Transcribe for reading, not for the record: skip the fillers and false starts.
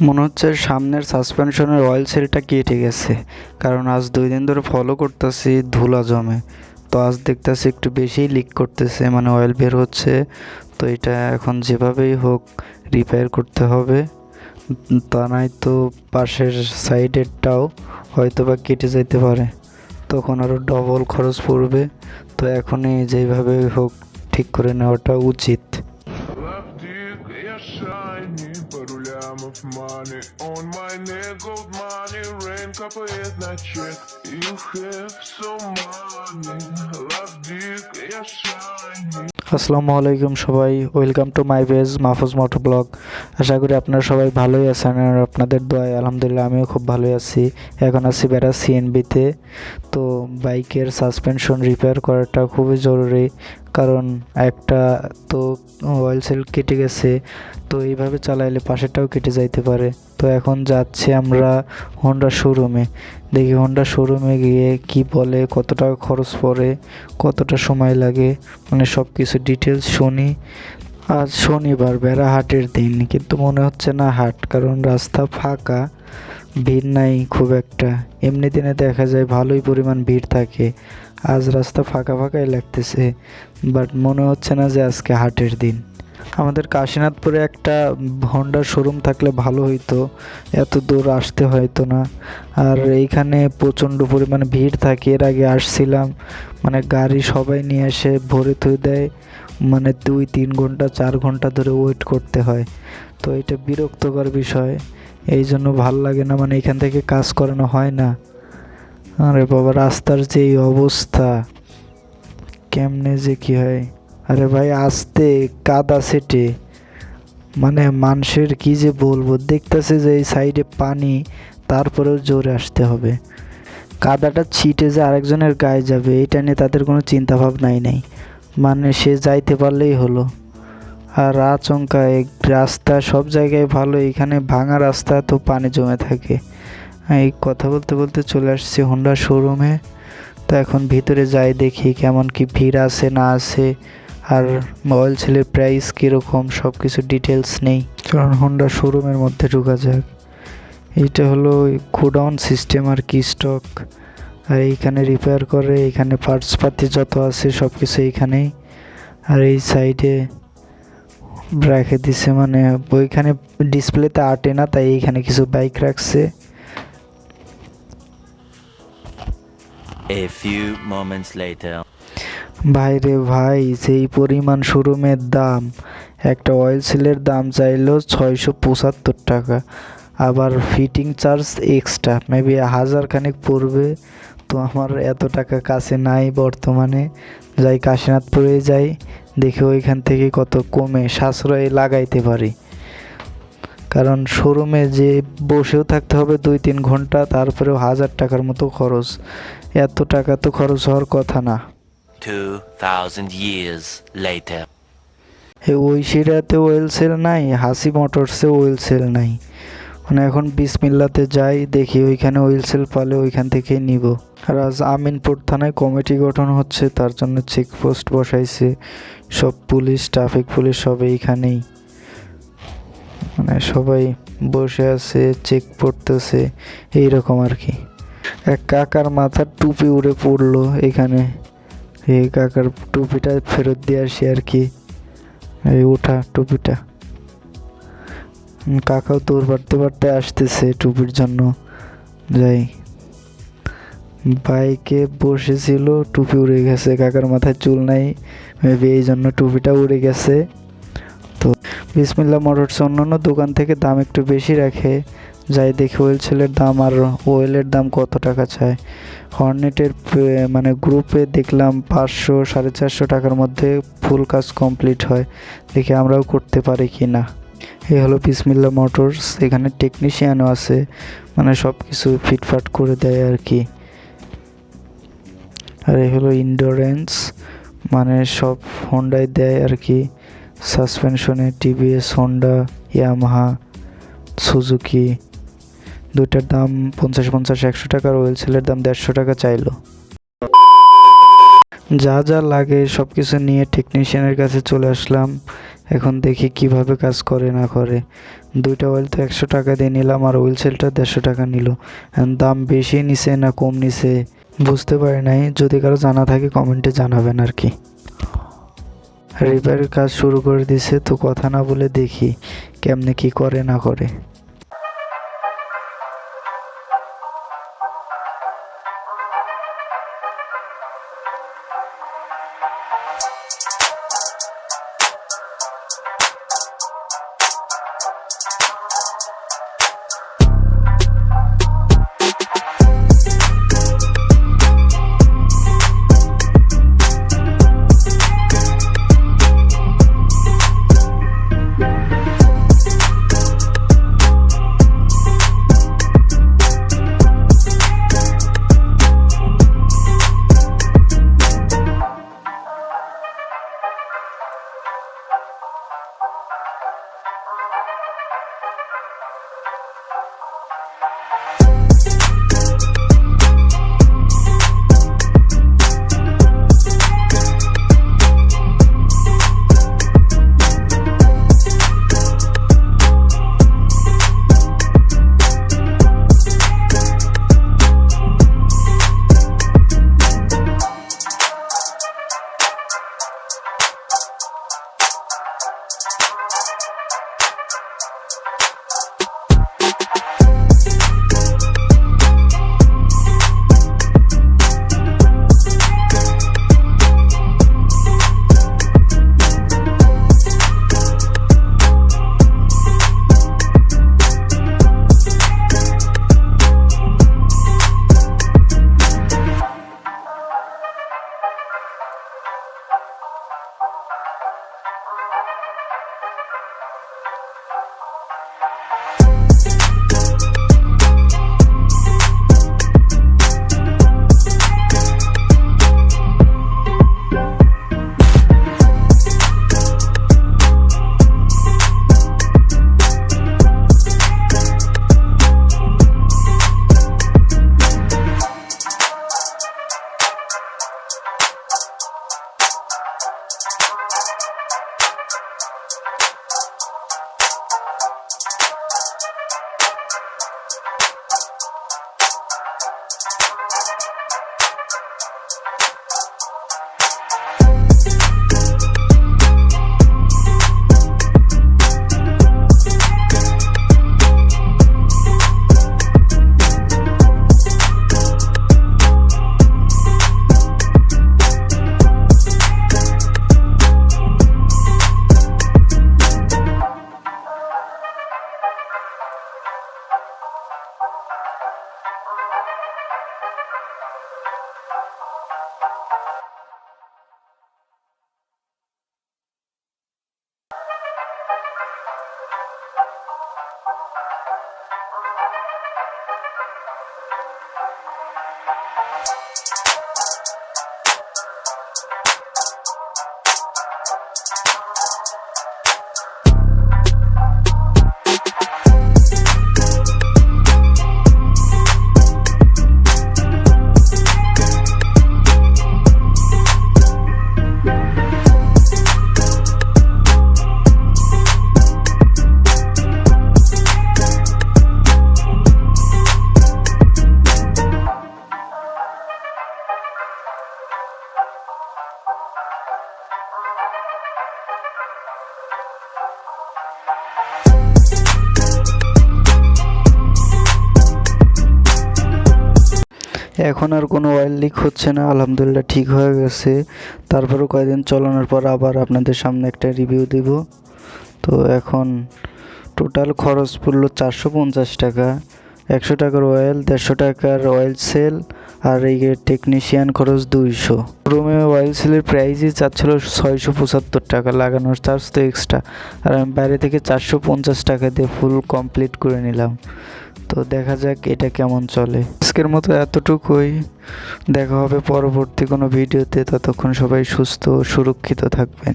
মনে হচ্ছে সামনের সাসপেনশনের অয়েল সিলটা কেটে গেছে, কারণ আজ 2 দিন ধরে ফলো করতেছি ধুলা জমে। তো আজ দেখতেছি একটু বেশিই লিক করতেছে, মানে অয়েল বের হচ্ছে। তো এটা এখন যেভাবেই হোক রিপেয়ার করতে হবে, তা নাই তো পাশের সাইডেরটাও হয়তো বা কেটে যেতে পারে, তখন আরও ডবল খরচ পড়বে। তো এখনই যেভাবে হোক ঠিক করে নেওয়াটা উচিত। Пару лямов money on my neck, gold money, rain капает на чек. You have so money, love dick, я shiny. আসসালামু আলাইকুম সবাই, welcome to my page Mahfuz motor blog. আশা করি আপনারা সবাই ভালোই আছেন, আর আপনাদের দোয়ায় আলহামদুলিল্লাহ আমিও খুব ভালোই আছি। এখন আছি বেড়া সিএনবিতে। তো বাইকের সাসপেনশন রিপেয়ার করাটা খুবই জরুরি, কারণ একটা তো অয়েল সেল কেটে গেছে, তো এইভাবে চালাইলে পাশেরটাও কেটে যাইতে পারে। তো এখন যাচ্ছি আমরা হোন্ডা শোরুমে, দেখি হোন্ডা শোরুমে গিয়ে কি বলে, কত টাকা খরচ পড়ে, কতটা সময় লাগে, মানে সব কিছু ডিটেলস শুনি। আজ শনিবার, বেড়া হাটের দিন, কিন্তু মনে হচ্ছে না হাট, কারণ রাস্তা ফাঁকা, ভিড় নাই খুব একটা। এমনি দিনে দেখা যায় ভালোই পরিমাণ ভিড় থাকে, আজ রাস্তা ফাঁকা ফাঁকাই লাগতেছে, বাট মনে হচ্ছে না যে আজকে হাটের দিন। আমাদের কাশীনাথপুরে একটা হন্ডার শোরুম থাকলে ভালো হইতো, এত দূর আসতে হয়তো না। আর এইখানে প্রচণ্ড পরিমাণে ভিড় থাকে, এর আগে আসছিলাম, মানে গাড়ি সবাই নিয়ে এসে ভরে থুয়ে দেয়, মানে 2-3 ঘন্টা 4 ঘন্টা ধরে ওয়েট করতে হয়। তো এটা বিরক্তকর বিষয়, এই জন্য ভাল লাগে না, মানে এখান থেকে কাজ করানো হয় না। আরে বাবা, রাস্তার যে এই অবস্থা, কেমনে যে কি হয়। আরে ভাই আসতে কাদা সেটে, মানে মানুষের কি যে বলবো, দেখতেছে যে এই সাইডে পানি, তারপরেও জোরে আসতে হবে। কাদাটা ছিটে যে আরেকজনের গায়ে যাবে, এটা নিয়ে তাদের কোনো চিন্তা ভাবনাই নেই, মানে সে যাইতে পারলেই হলো। আর আচমকা এই রাস্তা সব জায়গায় ভালো, এখানে ভাঙা রাস্তা, তো পানি জমে থাকে। এই কথা বলতে বলতে চলে আসছি হোন্ডা শোরুমে। তো এখন ভিতরে যাই, দেখি কেমন কি ভিড় আছে না আছে, আর অয়েল সেলের প্রাইস কীরকম, সব কিছু ডিটেলস নেই। কারণ হোন্ডা শোরুমের মধ্যে ঢোকা যাক। এইটা হলো গোডাউন সিস্টেম আর কি, স্টক। আর এইখানে রিপেয়ার করে, এখানে পার্টস পাতি যত আছে সব কিছু এইখানেই। আর এই সাইডে রেখে দিছে, মানে ওইখানে ডিসপ্লেতে আটে না, তাই এইখানে কিছু বাইক রাখছে। A few moments later. ভাই রে ভাই, যেই পরিমাণ শোরুমের দাম, একটা অয়েল সিলের দাম চাইলো 675 টাকা, আবার ফিটিং চার্জ এক্সট্রা, মেবি 1000 খানেক পড়বে। তো আমার এত টাকা কাছে নাই বর্তমানে, যাই কাশীনাথপুরে যাই, দেখি ওইখান থেকে কত কমে সাশ্রয় লাগাইতে পারি। কারণ শোরুমে যে বসেও থাকতে হবে 2-3 ঘন্টা, তারপরেও 1000 টাকার মতো খরচ, এত টাকা তো খরচ হওয়ার কথা না। 2000 years later. ওই সিরাতে ওয়েল সেল নাই, হাসি মোটরসে ওয়েল সেল নাই, মানে এখন বিসমিল্লাতে যাই, দেখি ওইখানে ওয়েল সেল পালে ওইখান থেকেই নিব। আর আজ আমিনপুর থানায় কমিটি গঠন হচ্ছে, তার জন্য চেকপোস্ট বসাইছে, সব পুলিশ, ট্রাফিক পুলিশ সব এইখানেই, মানে সবাই বসে আছে, চেক পড়তেছে, এইরকম আর কি। এক কাকার মাথার টুপি উড়ে পড়লো এখানে, এই কাকার টুপিটা ফেরত দিয়ে আসি আর কি, এই ওঠা টুপিটা। কাকাও দৌড় বাড়তে বাড়তে আসতেছে টুপির জন্য। যাই, বাইকে বসেছিল, টুপি উড়ে গেছে, কাকার মাথায় চুল নাই, মেবি এই জন্য টুপিটা উড়ে গেছে। তো বিসমিল্লাহ মোটরস অন্যান্য দোকান থেকে দাম একটু বেশি রাখে, যাই দেখি ওয়েল সেলের দাম আর ওয়েলের দাম কত টাকা চায়। হর্নেটের মানে গ্রুপে দেখলাম 500-450 টাকার মধ্যে ফুল কাজ কমপ্লিট হয়, দেখি আমরাও করতে পারি কি না। এই হলো বিসমিল্লাহ মোটরস, এখানে টেকনিশিয়ানও আছে, মানে সব কিছু ফিটফাট করে দেয় আর কি। আর এই হলো ইন্ডোরেন্স, মানে সব হোন্ডায় দেয় আর কি, সাসপেনশনে টিভিএস, হোন্ডা, ইয়ামাহা, সুজুকি। দুইটার দাম 50-100 টাকার, ওয়েল সেলের দাম 150 টাকা চাইলো। যা যা লাগে সব কিছু নিয়ে টেকনিশিয়ানের কাছে চলে আসলাম। এখন দেখি কিভাবে কাজ করে না করে। দুইটা অয়েল তো 100 টাকা দিয়ে নিলাম, আর অয়েল সেলটা 150 টাকা নিল। দাম বেশি নিছে না কম নিছে বুঝতে পারি নাই। যদি কারো জানা থাকে কমেন্টে জানাবেন আর কি। রিপেয়ারের কাজ শুরু করে দিছে, তো কথা না বলে দেখি কেমনে কি করে না করে। এখন আর কোনো অয়েল লিক হচ্ছে না, আলহামদুলিল্লাহ ঠিক হয়ে গেছে। তারপরেও কয়েকদিন চালানোর পর আবার আপনাদের সামনে একটা রিভিউ দিব। তো এখন টোটাল খরচ পড়লো 450 টাকা। 100 টাকার অয়েল, 150 টাকার অয়েল সেল, আর এই টেকনিশিয়ান খরচ 200। রুমে অয়েল সেলের প্রাইসই চাচ্ছিল 675 টাকা, লাগানোর চার্জ তো এক্সট্রা। আর আমি বাইরে থেকে 450 টাকা দিয়ে ফুল কমপ্লিট করে নিলাম। তো দেখা যাক এটা কেমন চলে। আজকের মতো এতটুকুই, দেখা হবে পরবর্তী কোনো ভিডিওতে। ততক্ষণ সবাই সুস্থ ও সুরক্ষিত থাকবেন।